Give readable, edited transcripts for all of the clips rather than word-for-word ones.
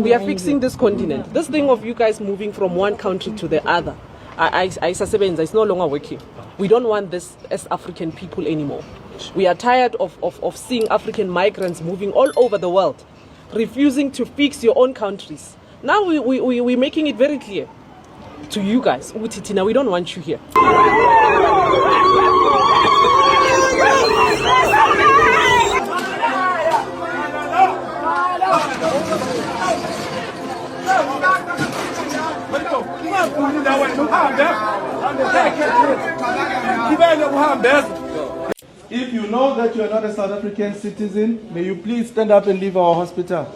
We are fixing this continent. This thing of you guys moving from one country to the other, it's no longer working. We don't want this as African people anymore. We are tired of seeing African migrants moving all over the world, refusing to fix your own countries. Now we're making it very clear to you guys, Utitina, we don't want you here. If you know that you are not a South African citizen, may you please stand up and leave our hospital.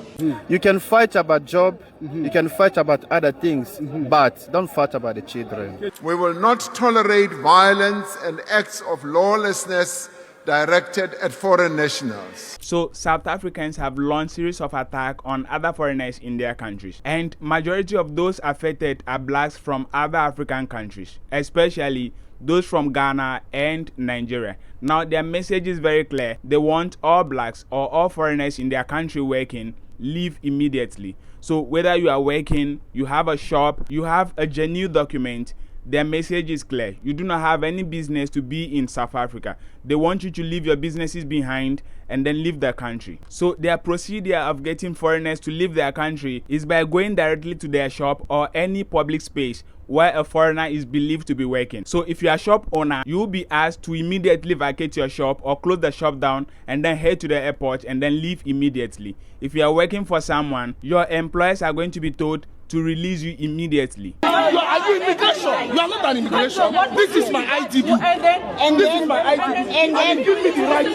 You can fight about job, you can fight about other things, but don't fight about the children. We will not tolerate violence and acts of lawlessness directed at foreign nationals. So South Africans have launched series of attacks on other foreigners in their countries, and majority of those affected are blacks from other African countries, especially those from Ghana and Nigeria. Now their message is very clear. They want all blacks or all foreigners in their country working, leave immediately. So whether you are working, you have a shop, you have a genuine document, their message is clear. You do not have any business to be in South Africa. They want you to leave your businesses behind and then leave the country. So their procedure of getting foreigners to leave their country is by going directly to their shop or any public space where a foreigner is believed to be working. So if you are a shop owner, you will be asked to immediately vacate your shop or close the shop down and then head to the airport and then leave immediately. If you are working for someone, your employers are going to be told to release you immediately. Are you immigration? You are not an immigration. This is my ID book. This is my ID book. And you give me the right.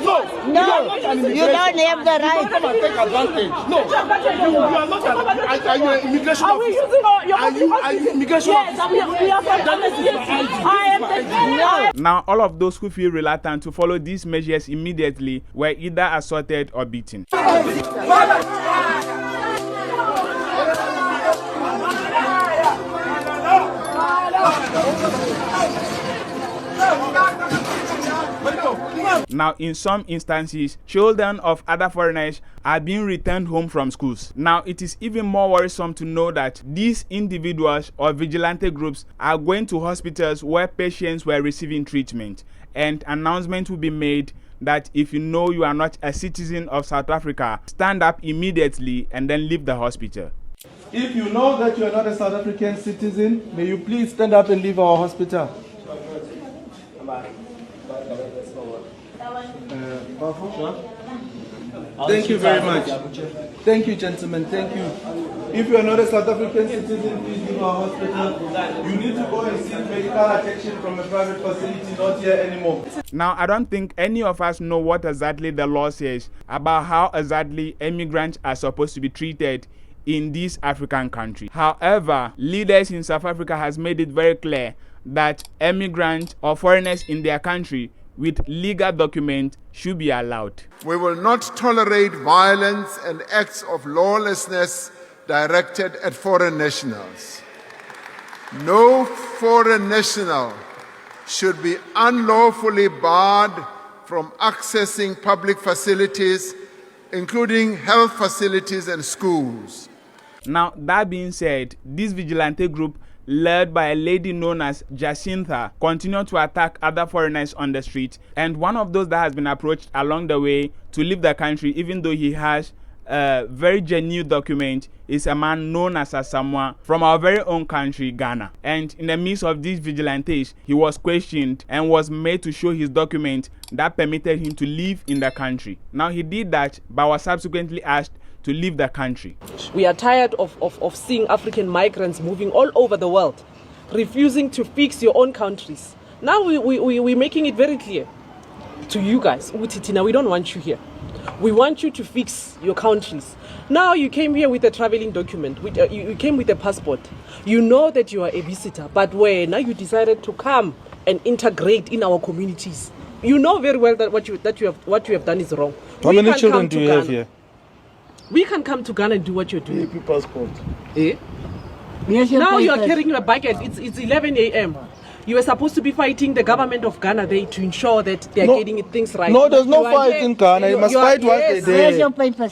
No, you don't have the right. Come and take advantage. No, you are not an. Are you an immigration officer? Are you immigration officer? Now, all of those who feel reluctant to follow these measures immediately were either assaulted or beaten. Now, in some instances, children of other foreigners are being returned home from schools. Now, it is even more worrisome to know that these individuals or vigilante groups are going to hospitals where patients were receiving treatment, and announcement will be made that if you know you are not a citizen of South Africa, stand up immediately and then leave the hospital. If you know that you are not a South African citizen, may you please stand up and leave our hospital. Thank you very much. Thank you, gentlemen. Thank you. If you are not a South African citizen, please leave our hospital. You need to go and seek medical attention from a private facility, not here anymore. Now, I don't think any of us know what exactly the law says about how exactly immigrants are supposed to be treated in this African country. However, leaders in South Africa has made it very clear that immigrants or foreigners in their country with legal documents should be allowed. We will not tolerate violence and acts of lawlessness directed at foreign nationals. No foreign national should be unlawfully barred from accessing public facilities, including health facilities and schools. Now, that being said, this vigilante group led by a lady known as Jacinta continue to attack other foreigners on the street, and one of those that has been approached along the way to leave the country even though he has a very genuine document is a man known as Asamoah from our very own country, Ghana. And in the midst of these vigilantes, he was questioned and was made to show his document that permitted him to live in the country. Now he did that but was subsequently asked to leave the country. We are tired of seeing African migrants moving all over the world, refusing to fix your own countries. Now we're making it very clear to you guys, Utitina, we don't want you here. We want you to fix your countries. Now you came here with a traveling document, you came with a passport. You know that you are a visitor, but now you decided to come and integrate in our communities. You know very well that what you have done is wrong. How many children do you have here? We can come to Ghana and do what you're doing. AP passport. Eh? Now you are carrying your bucket. It's 11 a.m. You were supposed to be fighting the government of Ghana there to ensure that they're getting things right. No, there's no fight in Ghana. You must fight once they do.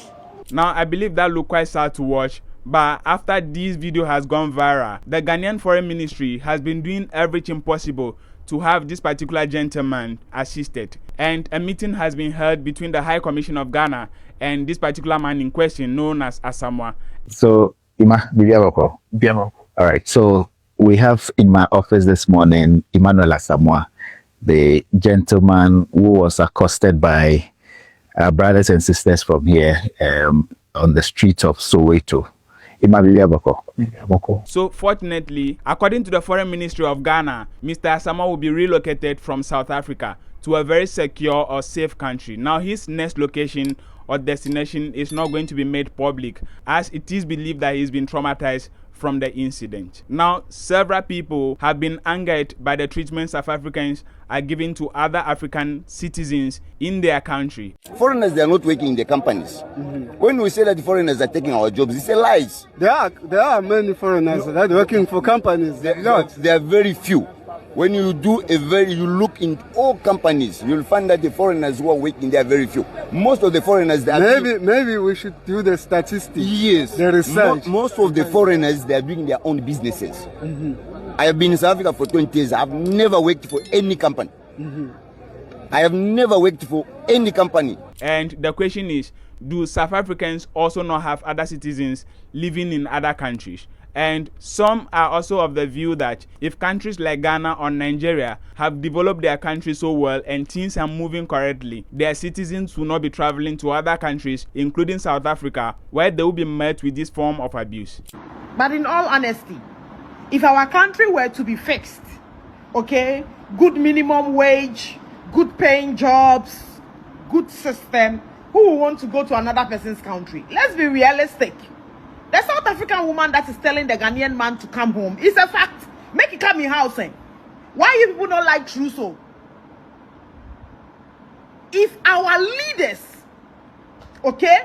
Now, I believe that look quite sad to watch, But after this video has gone viral, the Ghanaian Foreign Ministry has been doing everything possible to have this particular gentleman assisted. And a meeting has been held between the High Commission of Ghana and this particular man in question, known as Asamoah. So, all right, so we have in my office this morning Emmanuel Asamoah, the gentleman who was accosted by brothers and sisters from here on the streets of Soweto. So fortunately, according to the Foreign Ministry of Ghana, Mr. Asamoah will be relocated from South Africa to a very secure or safe country. Now his next location or destination is not going to be made public, as it is believed that he's been traumatized from the incident. Now, several people have been angered by the treatment South Africans are giving to other African citizens in their country. Foreigners, they are not working in the companies. When we say that the foreigners are taking our jobs, it's a lie. There are many foreigners that are working for companies. There are very few. When you look in all companies, you'll find that the foreigners who are working, they are very few. Most of the foreigners, they are maybe we should do the statistics. Yes, the research. Most of the foreigners, they are doing their own businesses. I have been in South Africa for 20 years. I've never worked for any company. I have never worked for any company. And the question is, do South Africans also not have other citizens living in other countries? And some are also of the view that if countries like Ghana or Nigeria have developed their country so well and things are moving correctly, their citizens will not be traveling to other countries, including South Africa, where they will be met with this form of abuse. But in all honesty, if our country were to be fixed, okay, good minimum wage, good paying jobs, good system, who will want to go to another person's country? Let's be realistic. The South African woman that is telling the Ghanaian man to come home is a fact. Make it come in house. Why you people don't like Truso? If our leaders, okay,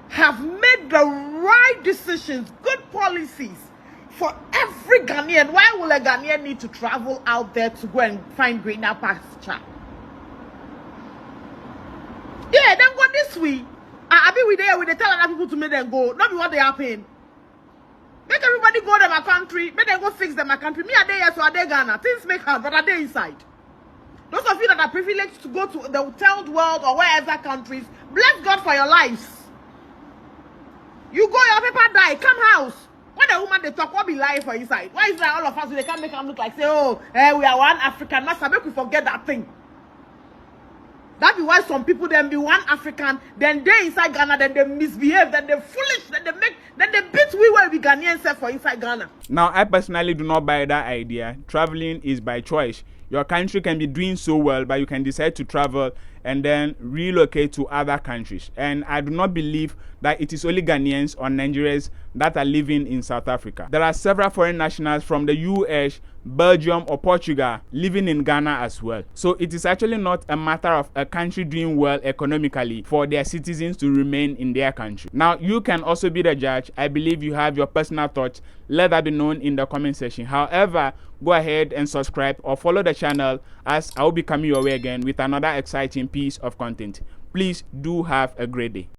have made the right decisions, good policies for every Ghanaian, why will a Ghanaian need to travel out there to go and find greener pasture? Yeah, then go this way. I be with they tell other people to make them go. Not be what they are paying. Make everybody go to my country. Make them go fix them my country. Me are there, so are they Ghana. Things make hard, but are they inside? Those of you that are privileged to go to the third world or wherever countries, bless God for your lives. You go, your paper die, come house. When the woman they talk, what be lying for inside? Why is that all of us they can't make them look like say, oh, we are one African master? Make we forget that thing. That be why some people then be one African, then they inside Ghana, then they misbehave, then they foolish, then they beat we where we Ghanaians say for inside Ghana. Now, I personally do not buy that idea. Traveling is by choice. Your country can be doing so well, but you can decide to travel and then relocate to other countries. And I do not believe that it is only Ghanaians or Nigerians that are living in South Africa. There are several foreign nationals from the US, Belgium or Portugal living in Ghana as well. So it is actually not a matter of a country doing well economically for their citizens to remain in their country. Now, you can also be the judge. I believe you have your personal thoughts. Let that be known in the comment section. However, go ahead and subscribe or follow the channel, as I will be coming your way again with another exciting piece of content. Please do have a great day.